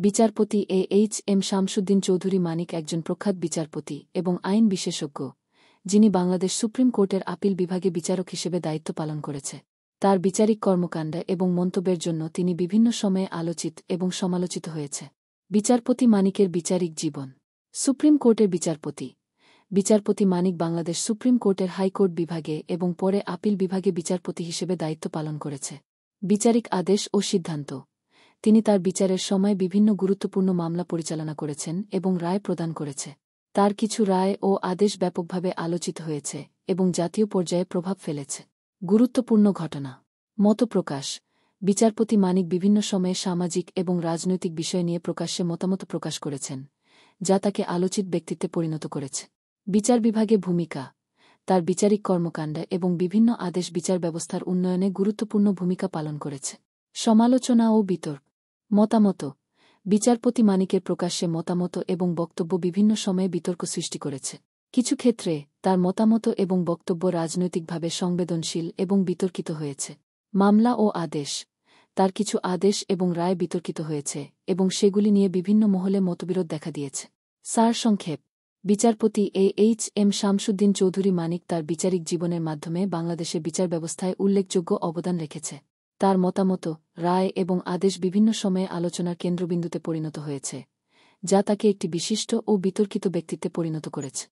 বিচারপতি এ.এইচ.এম. শামসুদ্দিন চৌধুরী মানিক একজন প্রখ্যাত বিচারপতি এবং আইন বিশেষজ্ঞ, যিনি বাংলাদেশ সুপ্রিম কোর্টের আপিল বিভাগে বিচারক হিসেবে দায়িত্ব পালন করেছে। তার বিচারিক কর্মকাণ্ড এবং মন্তব্যের জন্য তিনি বিভিন্ন সময়ে আলোচিত এবং সমালোচিত হয়েছে। বিচারপতি মানিকের বিচারিক জীবন। সুপ্রিম কোর্টের বিচারপতি। বিচারপতি মানিক বাংলাদেশ সুপ্রিম কোর্টের হাইকোর্ট বিভাগে এবং পরে আপিল বিভাগে বিচারপতি হিসেবে দায়িত্ব পালন করেছে। বিচারিক আদেশ ও সিদ্ধান্ত। তিনি তার বিচারের সময় বিভিন্ন গুরুত্বপূর্ণ মামলা পরিচালনা করেছেন এবং রায় প্রদান করেছে। তার কিছু রায় ও আদেশ ব্যাপকভাবে আলোচিত হয়েছে এবং জাতীয় পর্যায়ে প্রভাব ফেলেছে। গুরুত্বপূর্ণ ঘটনা। মতপ্রকাশ। বিচারপতি মানিক বিভিন্ন সময়ে সামাজিক এবং রাজনৈতিক বিষয় নিয়ে প্রকাশ্যে মতামত প্রকাশ করেছেন, যা তাকে আলোচিত ব্যক্তিত্বে পরিণত করেছে। বিচার বিভাগে ভূমিকা। তার বিচারিক কর্মকাণ্ড এবং বিভিন্ন আদেশ বিচার ব্যবস্থার উন্নয়নে গুরুত্বপূর্ণ ভূমিকা পালন করেছে। সমালোচনা ও বিতর্ক। মতামত। বিচারপতি মানিকের প্রকাশ্যে মতামত এবং বক্তব্য বিভিন্ন সময়ে বিতর্ক সৃষ্টি করেছে। কিছু ক্ষেত্রে তার মতামত এবং বক্তব্য রাজনৈতিকভাবে সংবেদনশীল এবং বিতর্কিত হয়েছে। মামলা ও আদেশ। তার কিছু আদেশ এবং রায় বিতর্কিত হয়েছে এবং সেগুলি নিয়ে বিভিন্ন মহলে মতবিরোধ দেখা দিয়েছে। সারসংক্ষেপ। বিচারপতি এ.এইচ.এম. শামসুদ্দিন চৌধুরী মানিক তার বিচারিক জীবনের মাধ্যমে বাংলাদেশের বিচার ব্যবস্থায় উল্লেখযোগ্য অবদান রেখেছে। তার মতামত, রায় এবং আদেশ বিভিন্ন সময়ে আলোচনার কেন্দ্রবিন্দুতে পরিণত হয়েছে, যা তাকে একটি বিশিষ্ট ও বিতর্কিত ব্যক্তিত্বে পরিণত করেছে।